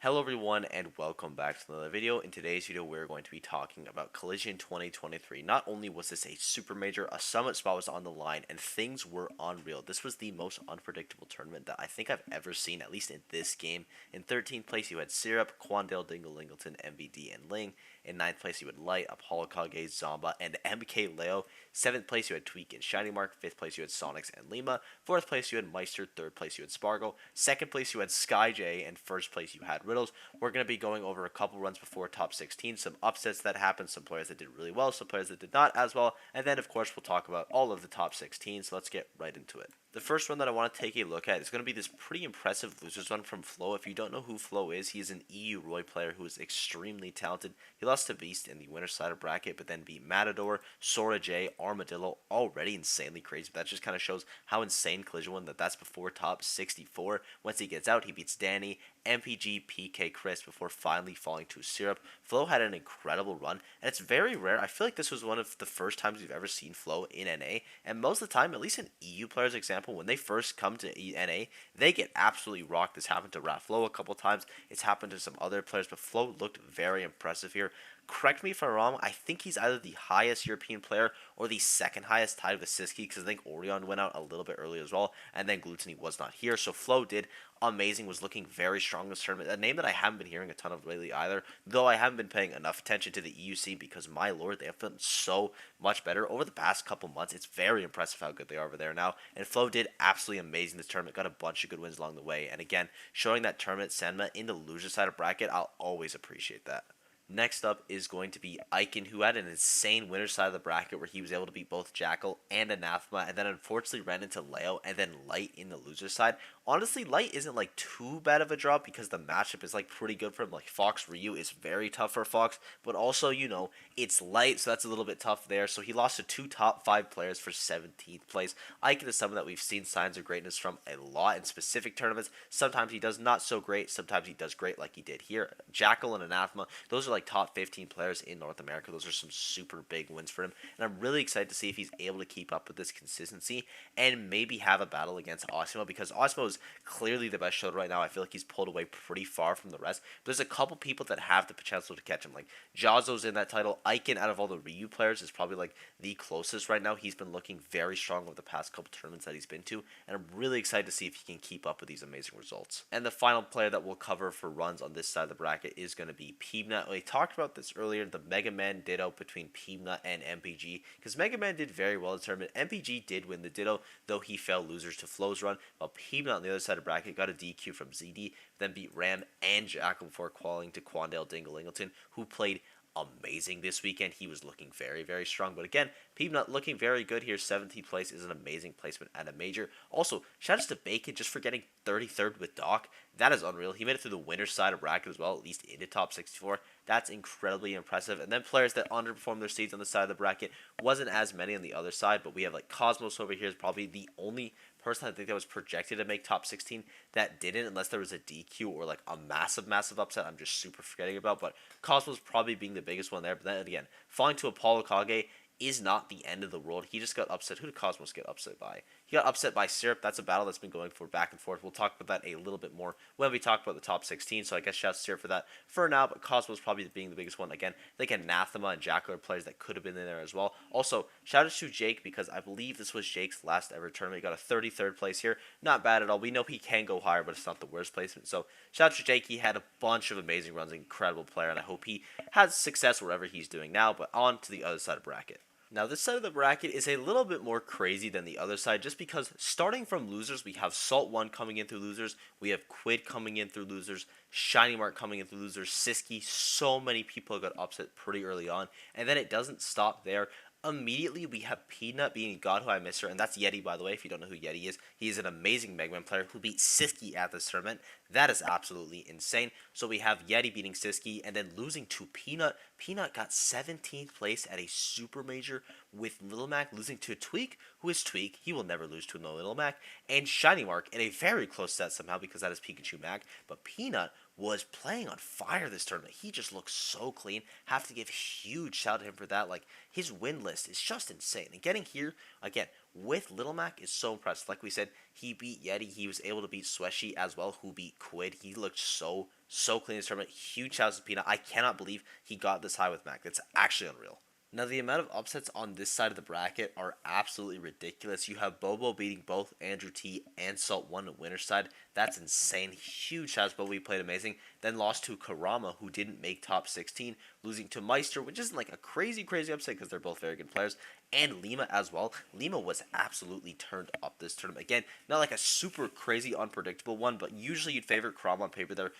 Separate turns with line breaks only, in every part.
Hello everyone and welcome back to another video. In today's video we're going to be talking about Collision 2023. Not only was this a super major, a summit spot was on the line and things were unreal. This was the most unpredictable tournament that I think I've ever seen, at least in this game. In 13th place you had Syrup, Quandale, Dingle-Lingleton, MBD, and Ling. In 9th place you had Light, Apollo Kage, Zomba, and MK Leo. 7th place you had Tweak and Shiny Mark. 5th place you had Sonics and Lima. 4th place you had Meister. 3rd place you had Spargo. 2nd place you had Sky J. And 1st place you had Riddles. We're going to be going over a couple runs before top 16, some upsets that happened, some players that did really well, some players that did not as well, and then of course we'll talk about all of the top 16, so let's get right into it. The first one that I want to take a look at is going to be this pretty impressive losers run from Flo. If you don't know who Flo is, he is an EU Roy player who is extremely talented. He lost to Beast in the winner side of bracket, but then beat Matador, Sora J, Armadillo, already insanely crazy. But that just kind of shows how insane Collision won, that's before top 64. Once he gets out, he beats Danny, MPG, PK, Chris before finally falling to Syrup. Flo had an incredible run, and it's very rare. I feel like this was one of the first times we've ever seen Flo in NA, and most of the time, at least in EU players' example, when they first come to NA, they get absolutely rocked. This happened to Flo a couple times. It's happened to some other players, but Flo looked very impressive here. Correct me if I'm wrong, I think he's either the highest European player or the second highest, tied with Siski, because I think Orion went out a little bit early as well, and then Glutony was not here. So Flo did amazing, was looking very strong in this tournament. A name that I haven't been hearing a ton of lately either, though I haven't been paying enough attention to the EUC because, my lord, they have been so much better over the past couple months. It's very impressive how good they are over there now, and Flo did absolutely amazing this tournament, got a bunch of good wins along the way, and again, showing that tournament sentiment in the loser side of bracket, I'll always appreciate that. Next up is going to be Icon, who had an insane winner side of the bracket where he was able to beat both Jackal and Anathema, and then unfortunately ran into Leo and then Light in the loser side. Honestly, Light isn't like too bad of a draw because the matchup is like pretty good for him. Like Fox Ryu is very tough for Fox, but also, you know, it's Light, so that's a little bit tough there. So he lost to two top 5 players for 17th place. Icon is someone that we've seen signs of greatness from a lot in specific tournaments. Sometimes he does not so great, sometimes he does great like he did here. Jackal and Anathema, those are like top 15 players in North America. Those are some super big wins for him, and I'm really excited to see if he's able to keep up with this consistency and maybe have a battle against Osimo, because Osimo is clearly the best shoulder right now. I feel like he's pulled away pretty far from the rest, but there's a couple people that have the potential to catch him, like Jazo's in that title. Icon, out of all the Ryu players, is probably like the closest right now. He's been looking very strong over the past couple tournaments that he's been to, and I'm really excited to see if he can keep up with these amazing results. And the final player that we'll cover for runs on this side of the bracket is going to be Peanut. We talked about this earlier, the Mega Man Ditto between Peanut and MPG, because Mega Man did very well in the tournament. MPG did win the Ditto, though he fell losers to Flo's run, while Peanut on the other side of the bracket got a DQ from ZD, then beat Ram and Jackal before qualifying to Quandale Dingle-Lingleton, who played amazing this weekend. He was looking very, very strong. But again, Peanut looking very good here. 17th place is an amazing placement at a major. Also, shout out to Bacon just for getting 33rd with Doc. That is unreal. He made it through the winner's side of bracket as well, at least into top 64. That's incredibly impressive. And then players that underperformed their seeds on the side of the bracket, wasn't as many on the other side, but we have like Cosmos over here is probably the only person I think that was projected to make top 16 that didn't, unless there was a DQ or like a massive upset I'm just super forgetting about. But Cosmos probably being the biggest one there. But then again, falling to Apollo Kage is not the end of the world. He just got upset. Who did Cosmos get upset by? He got upset by Syrup. That's a battle that's been going for back and forth. We'll talk about that a little bit more when we talk about the top 16. So I guess shouts to Syrup for that for now. But Cosmos probably being the biggest one. Again, I think Anathema and Jackal are players that could have been in there as well. Also, shout out to Jake, because I believe this was Jake's last ever tournament. He got a 33rd place here. Not bad at all. We know he can go higher, but it's not the worst placement. So shout out to Jake. He had a bunch of amazing runs. Incredible player. And I hope he has success wherever he's doing now. But on to the other side of bracket. Now, this side of the bracket is a little bit more crazy than the other side, just because starting from losers, we have Salt 1 coming in through losers, we have Quid coming in through losers, Shiny Mark coming in through losers, Siski. So many people got upset pretty early on, and then it doesn't stop there. Immediately, we have Peanut beating God Who I Miss Her, and that's Yeti, by the way, if you don't know who Yeti is. He is an amazing Mega Man player who beat Siski at this tournament. That is absolutely insane. So we have Yeti beating Siski, and then losing to Peanut. Peanut got 17th place at a Super Major, with Little Mac losing to Tweak, who is Tweak. He will never lose to no Little Mac. And Shiny Mark in a very close set somehow, because that is Pikachu Mac. But Peanut was playing on fire this tournament. He just looks so clean. Have to give huge shout to him for that. Like, his win list is just insane. And getting here, again, with Little Mac is so impressive. Like we said, he beat Yeti. He was able to beat Sweshi as well, who beat Quid. He looked so clean this tournament. Huge shout out to Peanut. I cannot believe he got this high with Mac. That's actually unreal. Now, the amount of upsets on this side of the bracket are absolutely ridiculous. You have Bobo beating both Andrew T and Salt 1 on winner's side. That's insane. Huge shots. Bobo played amazing. Then lost to Karama, who didn't make top 16, losing to Meister, which isn't like a crazy upset because they're both very good players. And Lima as well. Lima was absolutely turned up this tournament. Again, not like a super crazy unpredictable one, but usually you'd favor Karama on paper there.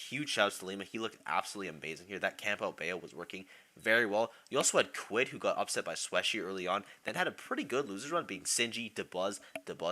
Huge shouts to Lima. He looked absolutely amazing here. That camp out Bayo was working very well. You also had Quid, who got upset by Sweshi early on, then had a pretty good losers run, being Sinji, DeBuzz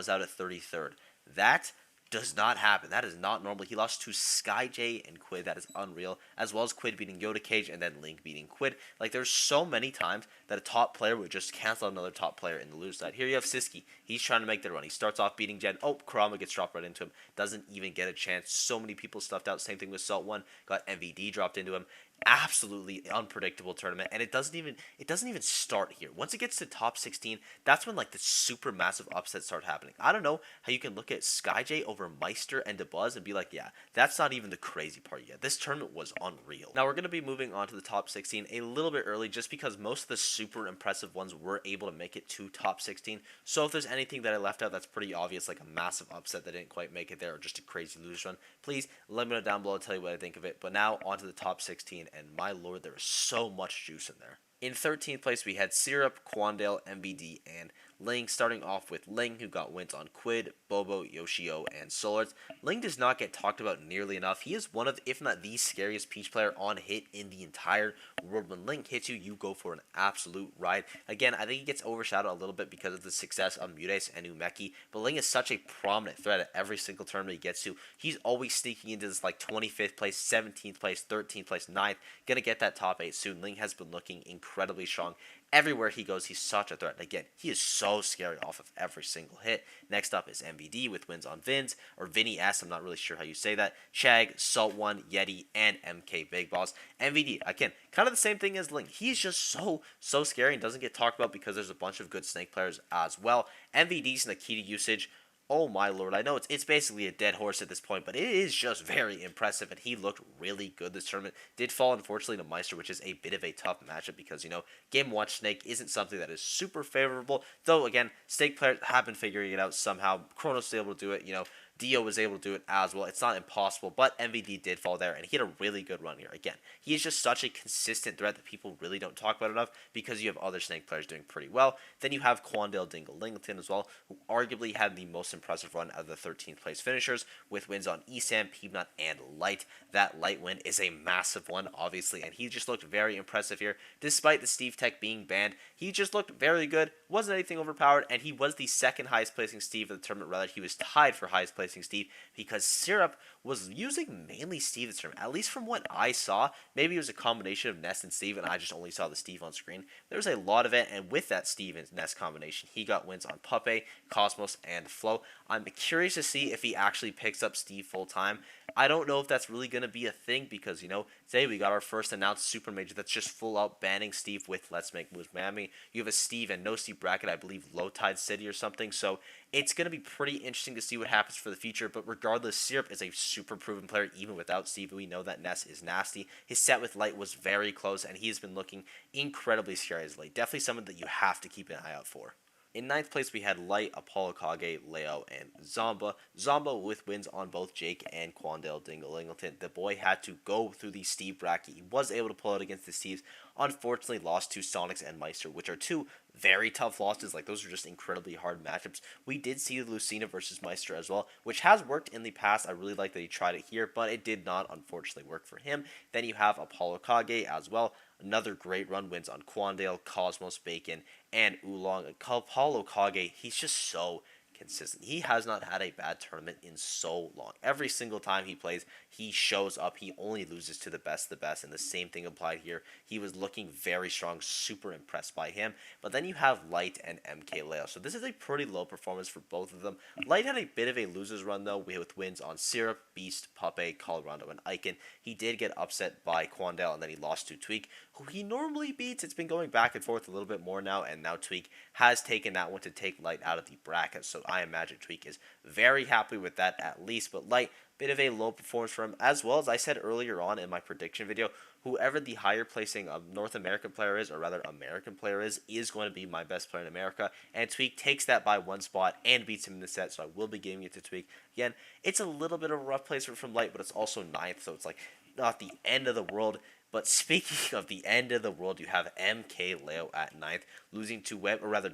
out at 33rd. That does not happen. That is not normal. He lost to SkyJ and Quid. That is unreal. As well as Quid beating Yoda Cage and then Link beating Quid. Like, there's so many times that a top player would just cancel out another top player in the loser side. Here you have Siski. He's trying to make the run. He starts off beating Jen. Oh, Kurama gets dropped right into him. Doesn't even get a chance. So many people stuffed out. Same thing with Salt 1. Got MVD dropped into him. Absolutely unpredictable tournament, and it doesn't even start here. Once it gets to top 16, that's when like the super massive upsets start happening. I don't know how you can look at SkyJ over Meister and DeBuzz and be like, yeah, that's not even the crazy part yet. This tournament was unreal. Now we're going to be moving on to the top 16 a little bit early, just because most of the super impressive ones were able to make it to top 16. So if there's anything that I left out that's pretty obvious, like a massive upset that didn't quite make it there, or just a crazy loser run, please let me know down below. I'll tell you what I think of it. But now on to the top 16. And my lord, there is so much juice in there. In 13th place, we had Syrup, Quandale, MBD, and Ling, starting off with Ling, who got wins on Quid, Bobo, Yoshio, and Solarz. Ling does not get talked about nearly enough. He is one of, if not the scariest Peach player on hit in the entire world. When Ling hits you, you go for an absolute ride. Again, I think he gets overshadowed a little bit because of the success of Mutes and Umeki, but Ling is such a prominent threat at every single tournament he gets to. He's always sneaking into this like 25th place, 17th place, 13th place, 9th. Gonna get that top 8 soon. Ling has been looking incredibly strong. Everywhere he goes, he's such a threat. Again, he is so scary off of every single hit. Next up is MVD with wins on Vins, or Vinny S, I'm not really sure how you say that. Chag, Salt 1, Yeti, and MK Big Boss. MVD, again, kind of the same thing as Ling. He's just so scary and doesn't get talked about because there's a bunch of good Snake players as well. MVD's in the key to usage. Oh my lord, I know it's basically a dead horse at this point, but it is just very impressive, and he looked really good this tournament. Did fall, unfortunately, to Meister, which is a bit of a tough matchup because, you know, Game & Watch Snake isn't something that is super favorable, though, again, Snake players have been figuring it out somehow. Kronos was able to do it, you know, Dio was able to do it as well. It's not impossible, but MVD did fall there, and he had a really good run here. Again, he is just such a consistent threat that people really don't talk about enough because you have other Snake players doing pretty well. Then you have Quandale Dingle Lingleton as well, who arguably had the most impressive run out of the 13th place finishers with wins on Esam, Peanut, and Light. That Light win is a massive one, obviously, and he just looked very impressive here. Despite the Steve Tech being banned, he just looked very good, wasn't anything overpowered, and he was the second highest placing Steve of the tournament. Rather, he was tied for highest placing Steve because Syrup was using mainly Steve this tournament. At least from what I saw, maybe it was a combination of Ness and Steve, and I just only saw the Steve on screen. There was a lot of it, and with that Steve and Ness combination, he got wins on Puppe, Cosmos, and Flo. I'm curious to see if he actually picks up Steve full time. I don't know if that's really going to be a thing because, you know, today we got our first announced Super Major that's just full out banning Steve with Let's Make Moves Miami. You have a Steve and no Steve bracket, I believe Low Tide City or something, so it's going to be pretty interesting to see what happens for the future, but regardless, Syrup is a super proven player even without Steve. We know that Ness is nasty. His set with Light was very close, and he's been looking incredibly scary as late. Definitely someone that you have to keep an eye out for. In 9th place, we had Light, Apollo Kage, Leo, and Zomba. Zomba with wins on both Jake and Quandale Dingle Lingleton. The boy had to go through the Steve bracket. He was able to pull out against the Steves. Unfortunately, lost to Sonics and Meister, which are two very tough losses. Like, those are just incredibly hard matchups. We did see Lucina versus Meister as well, which has worked in the past. I really like that he tried it here, but it did not, unfortunately, work for him. Then you have Apollo Kage as well. Another great run, wins on Quandale, Cosmos, Bacon, and Oolong. Apollo Kage, he's just so consistent. He has not had a bad tournament in so long. Every single time he plays, he shows up. He only loses to the best of the best, and the same thing applied here. He was looking very strong, super impressed by him. But then you have Light and MKLeo. So this is a pretty low performance for both of them. Light had a bit of a loser's run, though, with wins on Syrup, Beast, Puppet, Colorado, and Icon. He did get upset by Quandale, and then he lost to Tweak, who he normally beats. It's been going back and forth a little bit more now, and now Tweak has taken that one to take Light out of the bracket. So I imagine Tweak is very happy with that at least. But Light, bit of a low performance for him, as well as I said earlier on in my prediction video, whoever the higher placing North American player is, or rather American player is going to be my best player in America, and Tweak takes that by one spot and beats him in the set, so I will be giving it to Tweak. Again, it's a little bit of a rough placement from Light, but it's also ninth, so it's like not the end of the world. But speaking of the end of the world, you have MKLeo at ninth, losing to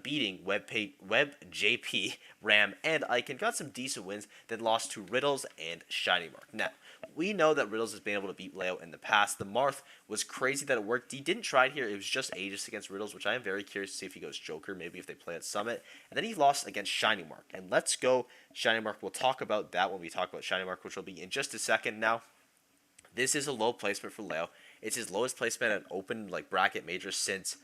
beating Web JP, Ram, and Icon. Got some decent wins, then lost to Riddles and Shiny Mark. Now, we know that Riddles has been able to beat Leo in the past. The Marth was crazy that it worked. He didn't try it here. It was just Aegis against Riddles, which I am very curious to see if he goes Joker, maybe if they play at Summit. And then he lost against Shiny Mark. And let's go Shiny Mark. We'll talk about that when we talk about Shiny Mark, which will be in just a second. Now, this is a low placement for Leo. It's his lowest placement at open bracket major since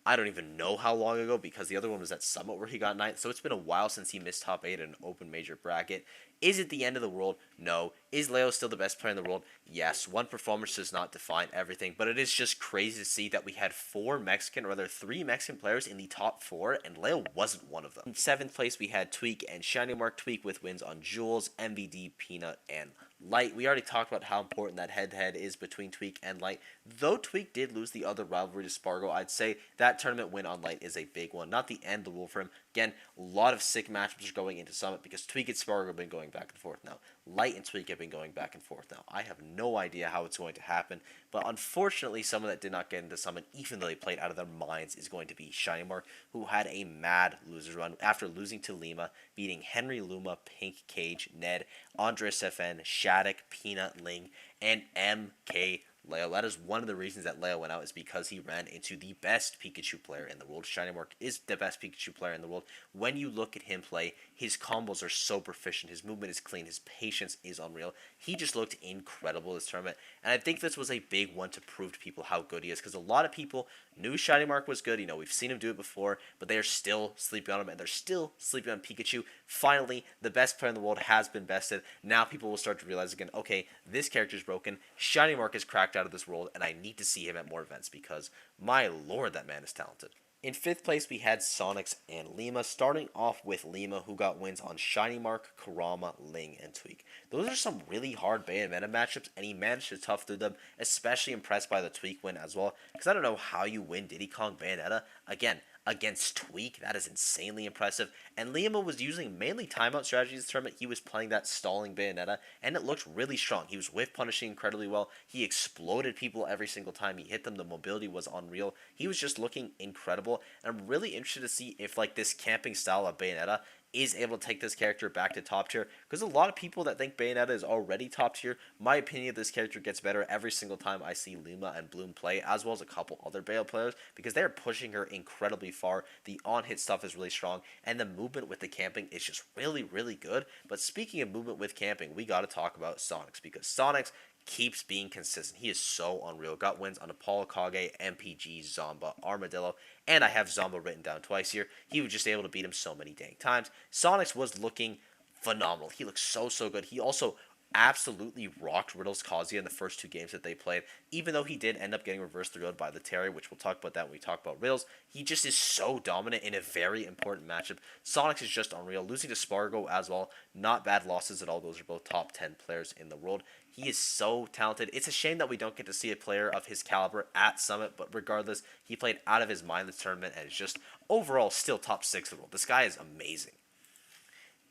I don't even know how long ago, because the other one was at Summit where he got ninth. So it's been a while since he missed top 8 in an open major bracket. Is it the end of the world? No. Is Leo still the best player in the world? Yes. One performance does not define everything, but it is just crazy to see that we had 3 Mexican players in the top 4, and Leo wasn't one of them. In 7th place, we had Tweak and Shiny Mark. Tweak with wins on Jules, MVD, Peanut, and Light. We already talked about how important that head-to-head is between Tweak and Light. Though Tweak did lose the other rivalry to Spargo, I'd say that tournament win on Light is a big one. Not the end of the world for him. Again, a lot of sick matchups are going into Summit because Tweak and Spargo have been going back and forth now. Light and Tweak have been going back and forth now. I have no idea how it's going to happen, but unfortunately, someone that did not get into Summit, even though they played out of their minds, is going to be Shiny Mark, who had a mad loser's run after losing to Lima, beating Henry Luma, Pink Cage, Ned, Andres FN, Shattuck, Peanut, Ling, and MK Leo. That is one of the reasons that Leo went out, is because he ran into the best Pikachu player in the world. Shiny Mark is the best Pikachu player in the world. When you look at him play, his combos are so proficient. His movement is clean. His patience is unreal. He just looked incredible this tournament. And I think this was a big one to prove to people how good he is, because a lot of people knew Shiny Mark was good. You know, we've seen him do it before, but they are still sleeping on him, and they're still sleeping on Pikachu. Finally, the best player in the world has been bested. Now people will start to realize again, okay, this character is broken. Shiny Mark is cracked out of this world, and I need to see him at more events because, my lord, that man is talented. In 5th place, we had Sonics and Lima, starting off with Lima, who got wins on Shiny Mark, Kurama, Ling, and Tweak. Those are some really hard Bayonetta matchups, and he managed to tough through them, especially impressed by the Tweak win as well, because I don't know how you win Diddy Kong Bayonetta. Again, against Tweak, that is insanely impressive. And Lima was using mainly timeout strategies this tournament. He was playing that stalling Bayonetta, and it looked really strong. He was whiff punishing incredibly well. He exploded people every single time he hit them. The mobility was unreal. He was just looking incredible. And I'm really interested to see if this camping style of Bayonetta is able to take this character back to top tier, because a lot of people that think Bayonetta is already top tier, my opinion of this character gets better every single time I see Lima and Bloom play, as well as a couple other Bayo players, because they're pushing her incredibly far. The on-hit stuff is really strong, and the movement with the camping is just really, really good. But speaking of movement with camping, we got to talk about Sonics, because Sonics keeps being consistent. He is so unreal. Got wins on Apollo Kage, MPG, Zomba, Armadillo, and I have Zomba written down twice here. He was just able to beat him so many dang times. Sonics was looking phenomenal. He looked so good. He also absolutely rocked Riddle's Kazuya in the first 2 games that they played, even though he did end up getting reversed 3-0'd by the Terry, which we'll talk about that when we talk about Riddles. He just is so dominant in a very important matchup. Sonics is just unreal. Losing to Spargo as well, not bad losses at all. Those are both top 10 players in the world. He is so talented. It's a shame that we don't get to see a player of his caliber at Summit, but regardless, he played out of his mind this tournament, and is just overall still top 6 in the world. This guy is amazing.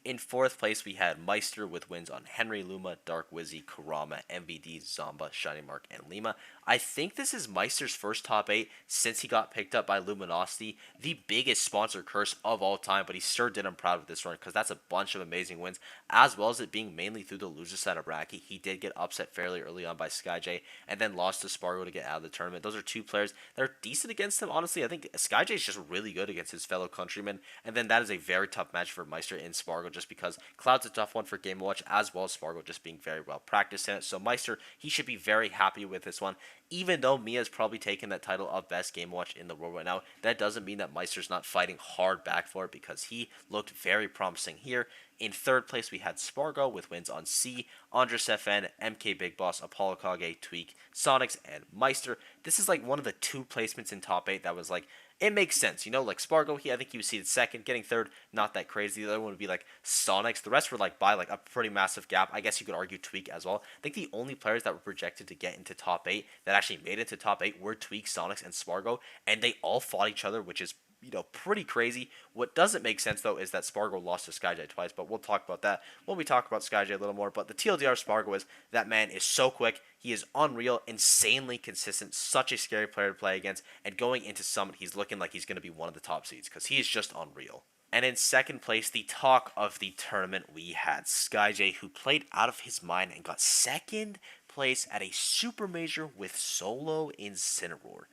In fourth place, we had Meister with wins on Henry, Luma, Dark Wizzy, Kurama, MVD, Zomba, Shining Mark, and Lima. I think this is Meister's first top 8 since he got picked up by Luminosity, the biggest sponsor curse of all time, but he sure did him proud with this run because that's a bunch of amazing wins, as well as it being mainly through the loser side of bracket. He did get upset fairly early on by SkyJ and then lost to Spargo to get out of the tournament. Those are two players that are decent against him. Honestly, I think SkyJ is just really good against his fellow countrymen, and then that is a very tough match for Meister in Spargo just because Cloud's a tough one for Game & Watch, as well as Spargo just being very well practiced in it. So Meister, he should be very happy with this one. Even though Mia's probably taken that title of best Game & Watch in the world right now, that doesn't mean that Meister's not fighting hard back for it because he looked very promising here. In third place, we had Spargo with wins on C, Andres FN, MK Big Boss, Apollo Kage, Tweak, Sonics, and Meister. This is like one of the 2 placements in top 8 that was like, it makes sense, you know, like Spargo, I think he was seated second, getting third, not that crazy. The other one would be like Sonics. The rest were like by like a pretty massive gap. I guess you could argue Tweak as well. I think the only players that were projected to get into top 8 that actually made it to top 8 were Tweak, Sonics, and Spargo, and they all fought each other, which is, you know, pretty crazy. What doesn't make sense, though, is that Spargo lost to SkyJ twice, but we'll talk about that when we talk about SkyJ a little more. But the TLDR of Spargo is that man is so quick. He is unreal, insanely consistent, such a scary player to play against, and going into Summit, he's looking like he's going to be one of the top seeds because he is just unreal. And in second place, the talk of the tournament, we had SkyJ, who played out of his mind and got second place at a super major with solo Incineroar.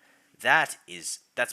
That's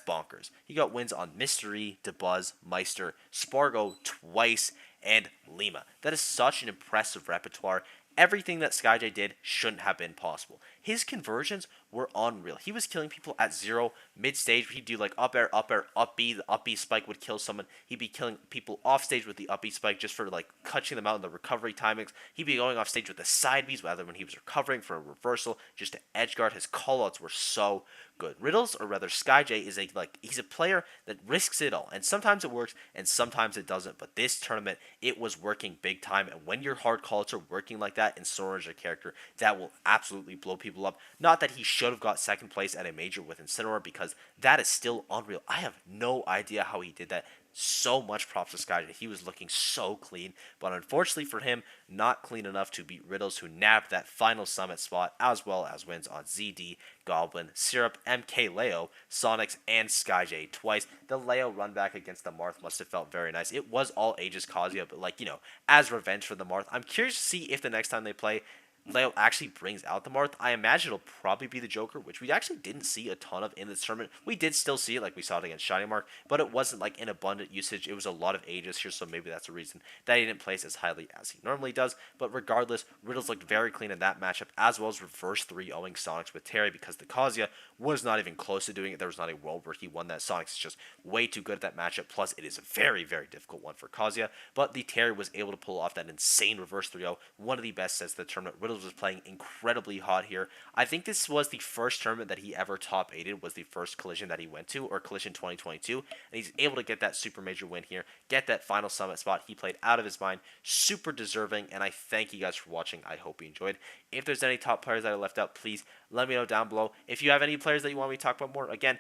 bonkers. He got wins on Mystery, DeBuzz, Meister, Spargo twice, and Lima. That is such an impressive repertoire. Everything that SkyJ did shouldn't have been possible. His conversions were unreal. He was killing people at 0, mid-stage. He'd do like up air, up B. The up B spike would kill someone. He'd be killing people off stage with the up B spike just for like catching them out in the recovery timings. He'd be going off stage with the side Bs, whether when he was recovering for a reversal, just to edge guard. His callouts were so good. Riddles, or rather SkyJ, is he's a player that risks it all, and sometimes it works and sometimes it doesn't. But this tournament, it was working big time, and when your hard callouts are working like that, and Sora is a character that will absolutely blow people up. Not that he should have got second place at a major with Incineroar, because that is still unreal. I have no idea how he did that. So much props to SkyJ. He was looking so clean, but unfortunately for him, not clean enough to beat Riddles, who nabbed that final summit spot, as well as wins on ZD, Goblin, Syrup, MK Leo, Sonics, and SkyJ twice. The Leo run back against the Marth must have felt very nice. It was all ages Kazuya, but like, you know, as revenge for the Marth. I'm curious to see if the next time they play, Leo actually brings out the Marth. I imagine it'll probably be the Joker, which we actually didn't see a ton of in this tournament. We did still see it, like we saw it against Shining Mark, but it wasn't like in abundant usage. It was a lot of ages here, so maybe that's a reason that he didn't place as highly as he normally does. But regardless, Riddles looked very clean in that matchup, as well as reverse 3-0ing Sonics with Terry, because the Kazuya was not even close to doing it. There was not a world where he won that. Sonics is just way too good at that matchup, plus it is a very, very difficult one for Kazuya. But the Terry was able to pull off that insane reverse 3-0, one of the best sets of the tournament. Riddles was playing incredibly hot here. I think this was the first tournament that he ever top 8'd, was the first Collision that he went to, or Collision 2022, and he's able to get that super major win here, get that final summit spot. He played out of his mind, super deserving, and I thank you guys for watching. I hope you enjoyed. If there's any top players that I left out, please let me know down below. If you have any players that you want me to talk about more, again,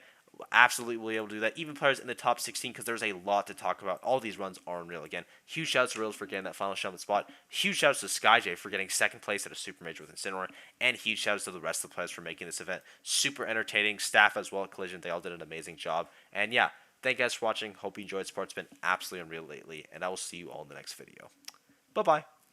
absolutely will be able to do that. Even players in the top 16, because there's a lot to talk about. All these runs are unreal. Again, huge shouts to Riddles for getting that final summit spot. Huge shouts to SkyJ for getting second place at a super major with Incineroar. And huge shouts to the rest of the players for making this event super entertaining. Staff as well at Collision, they all did an amazing job. And yeah, thank you guys for watching. Hope you enjoyed. Sports been absolutely unreal lately, and I will see you all in the next video. Bye-bye.